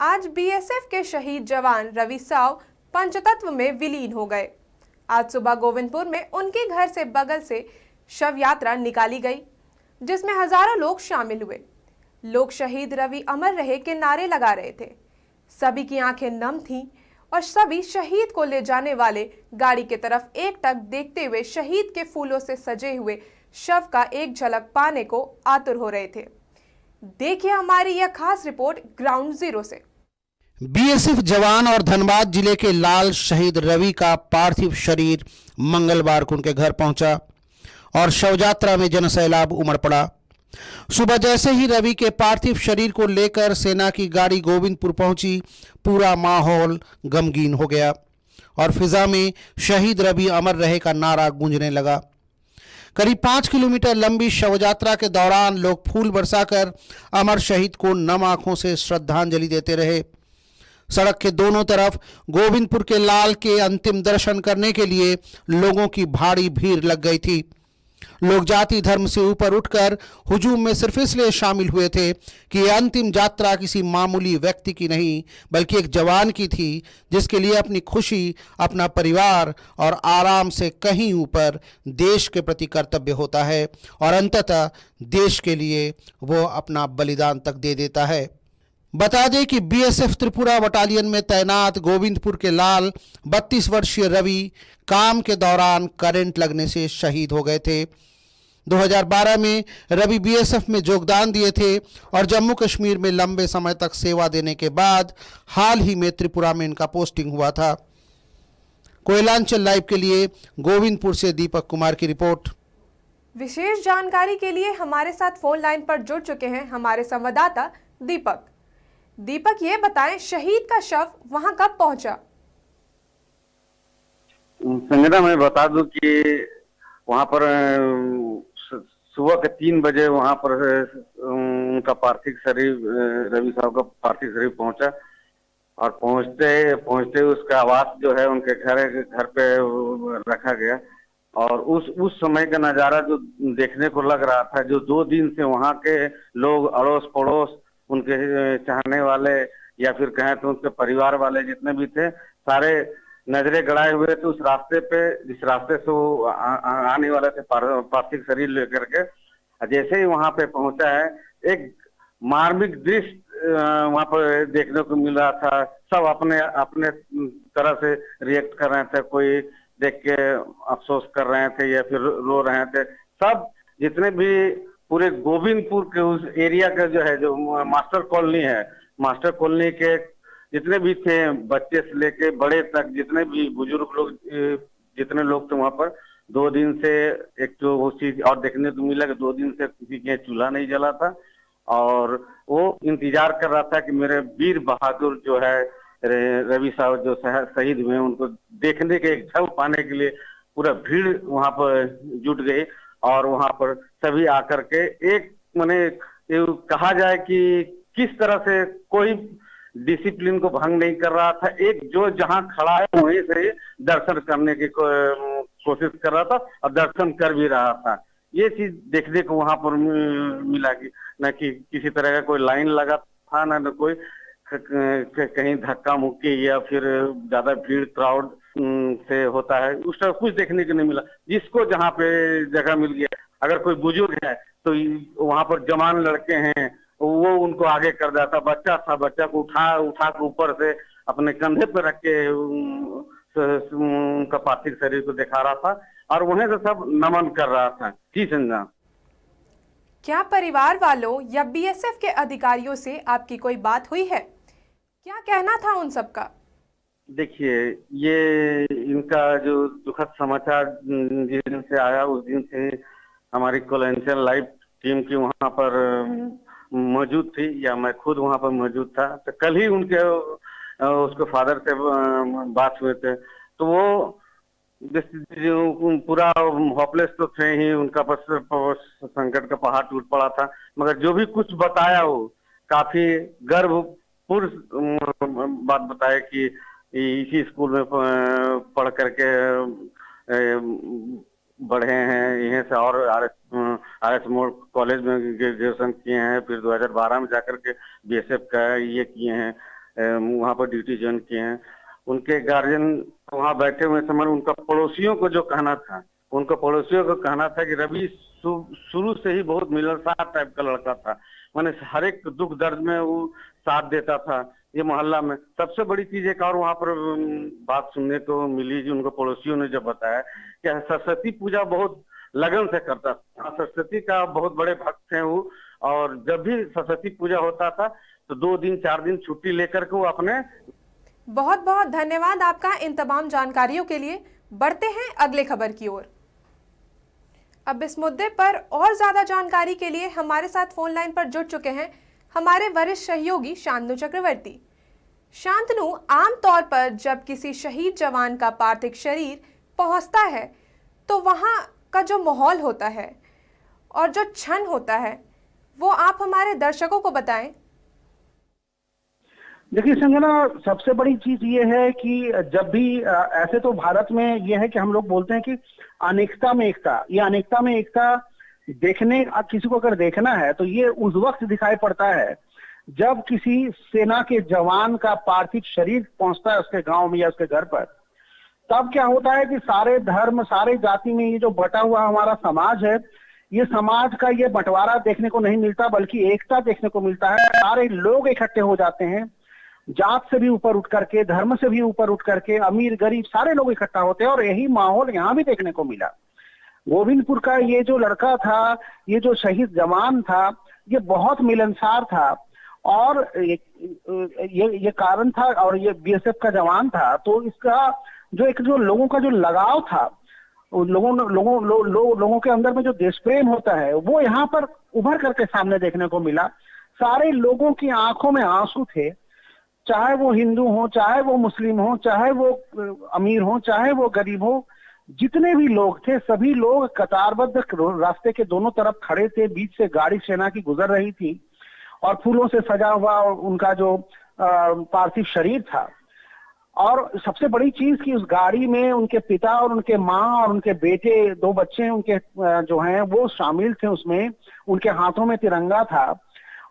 आज बीएसएफ के शहीद जवान रवि साव पंचतत्व में विलीन हो गए। आज सुबह गोविंदपुर में उनके घर से बगल से शव यात्रा निकाली गई, जिसमें हजारों लोग शामिल हुए। लोग शहीद रवि अमर रहे के नारे लगा रहे थे। सभी की आंखें नम थीं और सभी शहीद को ले जाने वाले गाड़ी की तरफ एकटक देखते हुए शहीद के फूलों से सजे हुए शव का एक झलक पाने को आतुर हो रहे थे। देखिए हमारी यह खास रिपोर्ट ग्राउंड जीरो से। बीएसएफ जवान और धनबाद जिले के लाल शहीद रवि का पार्थिव शरीर मंगलवार को उनके घर पहुंचा और शवयात्रा में जनसैलाब उमड़ पड़ा। सुबह जैसे ही रवि के पार्थिव शरीर को लेकर सेना की गाड़ी गोविंदपुर पहुंची, पूरा माहौल गमगीन हो गया और फिजा में शहीद रवि अमर रहे का नारा गूंजने लगा। करीब 5 किलोमीटर लंबी शवयात्रा के दौरान लोग फूल बरसाकर अमर शहीद को नम आंखों से श्रद्धांजलि देते रहे। सड़क के दोनों तरफ गोविंदपुर के लाल के अंतिम दर्शन करने के लिए लोगों की भारी भीड़ लग गई थी। लोग जाति धर्म से ऊपर उठकर हुजूम में सिर्फ इसलिए शामिल हुए थे कि यह अंतिम यात्रा किसी मामूली व्यक्ति की नहीं बल्कि एक जवान की थी, जिसके लिए अपनी खुशी, अपना परिवार और आराम से कहीं ऊपर देश के प्रति कर्तव्य होता है और अंततः देश के लिए वो अपना बलिदान तक दे देता है। बता दें कि बीएसएफ त्रिपुरा बटालियन में तैनात गोविंदपुर के लाल 32 वर्षीय रवि काम के दौरान करंट लगने से शहीद हो गए थे। 2012 में रवि बीएसएफ में योगदान दिए थे और जम्मू कश्मीर में लंबे समय तक सेवा देने के बाद हाल ही में त्रिपुरा में इनका पोस्टिंग हुआ था। कोयलांचल लाइव के लिए गोविंदपुर से दीपक कुमार की रिपोर्ट। विशेष जानकारी के लिए हमारे साथ फोन लाइन पर जुड़ चुके हैं हमारे संवाददाता दीपक। दीपक, ये बताएं, शहीद का शव वहां कब पहुंचा? संजना, मैं बता दूं कि वहां पर सुबह के 3 बजे वहां पर उनका पार्थिव शरीर, रवि साहब का पार्थिव शरीर पहुंचा और पहुंचते पहुंचते उसका आवास जो है उनके घर पे रखा गया। और उस समय का नजारा जो देखने को लग रहा था, जो 2 दिन से वहां के लोग अड़ोस पड़ोस, उनके चाहने वाले या फिर कहें तो उनके परिवार वाले जितने भी थे, सारे नजरें गड़ाए हुए थे उस रास्ते पे, जिस रास्ते से वो आने वाले थे पार्थिव शरीर लेकर के। जैसे ही वहां पे पहुंचा है, एक मार्मिक दृश्य वहां पर देखने को मिल रहा था। सब अपने अपने तरह से रिएक्ट कर रहे थे, कोई देख के अफसोस कर रहे थे या फिर रो रहे थे। सब जितने भी पूरे गोविंदपुर के उस एरिया का जो है, जो मास्टर कॉलोनी है, मास्टर कॉलोनी के जितने भी थे, बच्चे से लेके बड़े तक, जितने भी बुजुर्ग लोग, जितने लोग थे वहां पर, 2 दिन से एक तो वो चीज और देखने को मिला कि 2 दिन से किसी के चूल्हा नहीं जला था और वो इंतजार कर रहा था कि मेरे वीर बहादुर जो है रवि साहब जो शहीद हुए, उनको देखने के एक झलक पाने के लिए पूरा भीड़ वहां पर जुट गई। और वहां पर सभी आकर के एक माने कहा जाए कि किस तरह से कोई डिसिप्लिन को भंग नहीं कर रहा था। एक जो जहां खड़ा है वहीं से दर्शन करने की कोशिश कर रहा था और दर्शन कर भी रहा था। ये चीज देखने को वहां पर मिला कि न कि किसी तरह का कोई लाइन लगा था, न कोई कहीं धक्का मुक्की या फिर ज्यादा भीड़ क्राउड से होता है, उस तरह कुछ देखने को नहीं मिला। जिसको जहाँ पे जगह मिल गया, अगर कोई बुजुर्ग है तो वहां पर जवान लड़के हैं, वो उनको आगे कर देता। बच्चा था, बच्चा को उठा के ऊपर से अपने कंधे पर रख के उनका पार्थिव शरीर को दिखा रहा था और वहीं से सब नमन कर रहा था। जी संजना, क्या परिवार वालों या बीएसएफ के अधिकारियों से आपकी कोई बात हुई है? क्या कहना था उन सबका? देखिए, ये इनका जो दुखद समाचार जिस दिन से आया, उस दिन से हमारी कोयलांचल लाइव टीम की वहां पर मौजूद थी, या मैं खुद वहां पर मौजूद था। तो कल ही उनके उसके फादर से बात हुए थे, तो वो पूरा होपलेस तो थे ही, उनका पर संकट का पहाड़ टूट पड़ा था। मगर जो भी कुछ बताया वो काफी गर्वपूर्ण बात बताया कि इसी स्कूल में पढ़ करके बढ़े हैं, यहीं से और आर एस मोड़ कॉलेज में ग्रेजुएशन किए हैं, फिर 2012 में जाकर के बीएसएफ का ये किए हैं। वहाँ पर ड्यूटी ज्वाइन किए हैं। उनके गार्जियन वहाँ बैठे हुए समय उनका पड़ोसियों को जो कहना था, उनका पड़ोसियों को कहना था कि रवि शुरू से ही बहुत मिलनसार टाइप का लड़का था, माने हर एक दुख दर्द में वो साथ देता था। ये मोहल्ला में सबसे बड़ी चीज एक और वहाँ पर बात सुनने को मिली, जो उनको पड़ोसियों ने जब बताया कि सरस्वती पूजा बहुत लगन से करता था, सरस्वती का बहुत बड़े भक्त हैं वो, और जब भी सरस्वती पूजा होता था तो 2 दिन 4 दिन छुट्टी लेकर के वो अपने। बहुत बहुत धन्यवाद आपका इन तमाम जानकारियों के लिए। बढ़ते हैं अगले खबर की ओर। अब इस मुद्दे पर और ज्यादा जानकारी के लिए हमारे साथ फोन लाइन पर जुड़ चुके हैं हमारे वरिष्ठ सहयोगी शांतनु चक्रवर्ती। शांतनु, आमतौर पर जब किसी शहीद जवान का पार्थिव शरीर पहुंचता है तो वहां का जो माहौल होता है और जो क्षण होता है वो आप हमारे दर्शकों को बताएं। देखिए संजना, सबसे बड़ी चीज ये है कि जब भी ऐसे तो भारत में ये है कि हम लोग बोलते हैं कि अनेकता में एकता, ये अनेकता में एकता देखने, किसी को अगर देखना है तो ये उस वक्त दिखाई पड़ता है जब किसी सेना के जवान का पार्थिव शरीर पहुंचता है उसके गांव में या उसके घर पर। तब क्या होता है कि सारे धर्म, सारे जाति में ये जो बटा हुआ हमारा समाज है, ये समाज का ये बंटवारा देखने को नहीं मिलता, बल्कि एकता देखने को मिलता है। सारे लोग इकट्ठे हो जाते हैं, जात से भी ऊपर उठ करके, धर्म से भी ऊपर उठ करके, अमीर गरीब सारे लोग इकट्ठा होते हैं। और यही माहौल यहाँ भी देखने को मिला। गोविंदपुर का ये जो लड़का था, ये जो शहीद जवान था, ये बहुत मिलनसार था और ये कारण था, और ये बीएसएफ का जवान था। तो इसका जो लोगों का जो लगाव था, लोगों के अंदर में जो देश प्रेम होता है, वो यहाँ पर उभर करके सामने देखने को मिला। सारे लोगों की आंखों में आंसू थे, चाहे वो हिंदू हो, चाहे वो मुस्लिम हो, चाहे वो अमीर हो, चाहे वो गरीब हो, जितने भी लोग थे सभी लोग कतारबद्ध रास्ते के दोनों तरफ खड़े थे। बीच से गाड़ी सेना की गुजर रही थी और फूलों से सजा हुआ उनका जो पार्थिव शरीर था। और सबसे बड़ी चीज कि उस गाड़ी में उनके पिता और उनके माँ और उनके बेटे, 2 बच्चे उनके जो हैं वो शामिल थे उसमें। उनके हाथों में तिरंगा था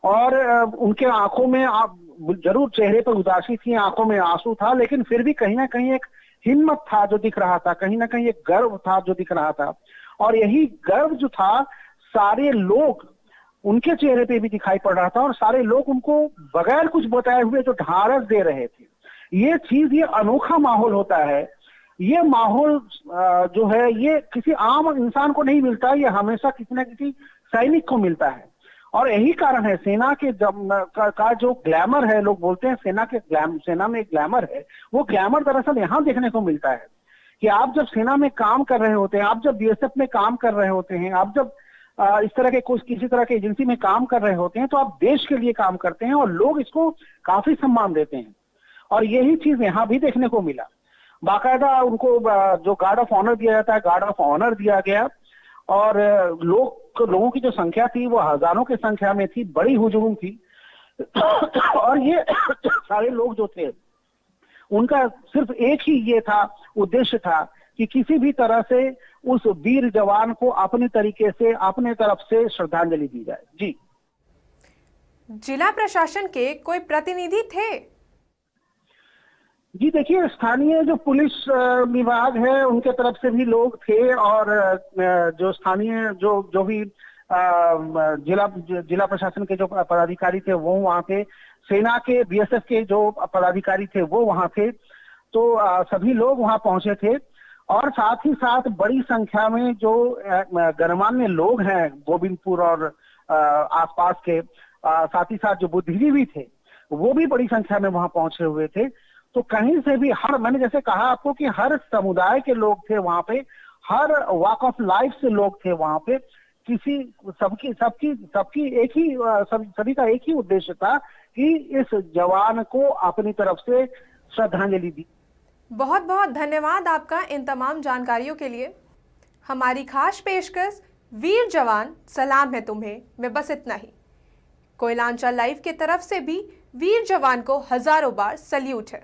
और उनके आंखों में जरूर चेहरे पर उदासी थी, आंखों में आंसू था, लेकिन फिर भी कहीं ना कहीं एक हिम्मत था जो दिख रहा था, कहीं ना कहीं एक गर्व था जो दिख रहा था। और यही गर्व जो था सारे लोग, उनके चेहरे पे भी दिखाई पड़ रहा था और सारे लोग उनको बगैर कुछ बताए हुए जो ढाढ़स दे रहे थे। ये चीज, ये अनोखा माहौल होता है। ये माहौल जो है ये किसी आम इंसान को नहीं मिलता, ये हमेशा किसी न किसी सैनिक को मिलता है। और यही कारण है सेना के का जो ग्लैमर है, लोग बोलते हैं सेना में एक ग्लैमर है, वो ग्लैमर दरअसल यहाँ देखने को मिलता है कि आप जब सेना में काम कर रहे होते हैं, आप जब बीएसएफ में काम कर रहे होते हैं, आप जब इस तरह के किसी तरह के एजेंसी में काम कर रहे होते हैं, तो आप देश के लिए काम करते हैं और लोग इसको काफी सम्मान देते हैं। और यही चीज यहाँ भी देखने को मिला। बाकायदा उनको जो गार्ड ऑफ ऑनर दिया जाता है, गार्ड ऑफ ऑनर दिया गया और लोगों की जो संख्या थी वो हजारों की संख्या में थी, बड़ी हुजूम थी। और ये सारे लोग जो थे उनका सिर्फ एक ही ये था, उद्देश्य था कि किसी भी तरह से उस वीर जवान को अपने तरीके से, अपने तरफ से श्रद्धांजलि दी जाए। जी, जिला प्रशासन के कोई प्रतिनिधि थे? जी देखिए, स्थानीय जो पुलिस विभाग है उनके तरफ से भी लोग थे और जो स्थानीय जो भी जिला प्रशासन के जो पदाधिकारी थे वो वहाँ थे, सेना के बीएसएफ के जो पदाधिकारी थे वो वहाँ थे। तो सभी लोग वहाँ पहुंचे थे और साथ ही साथ बड़ी संख्या में जो गणमान्य लोग हैं गोविंदपुर और आसपास के, साथ ही साथ जो बुद्धिजीवी थे वो भी बड़ी संख्या में वहाँ पहुंचे हुए थे। तो कहीं से भी मैंने जैसे कहा आपको कि हर समुदाय के लोग थे वहां पे, हर वॉक ऑफ लाइफ से लोग थे वहां पे। सबकी एक ही सभी का एक ही उद्देश्य था कि इस जवान को अपनी तरफ से श्रद्धांजलि दी। बहुत बहुत धन्यवाद आपका इन तमाम जानकारियों के लिए। हमारी खास पेशकश वीर जवान सलाम है तुम्हें में बस इतना ही। कोयलांचल लाइव की तरफ से भी वीर जवान को हजारों बार सल्यूट है।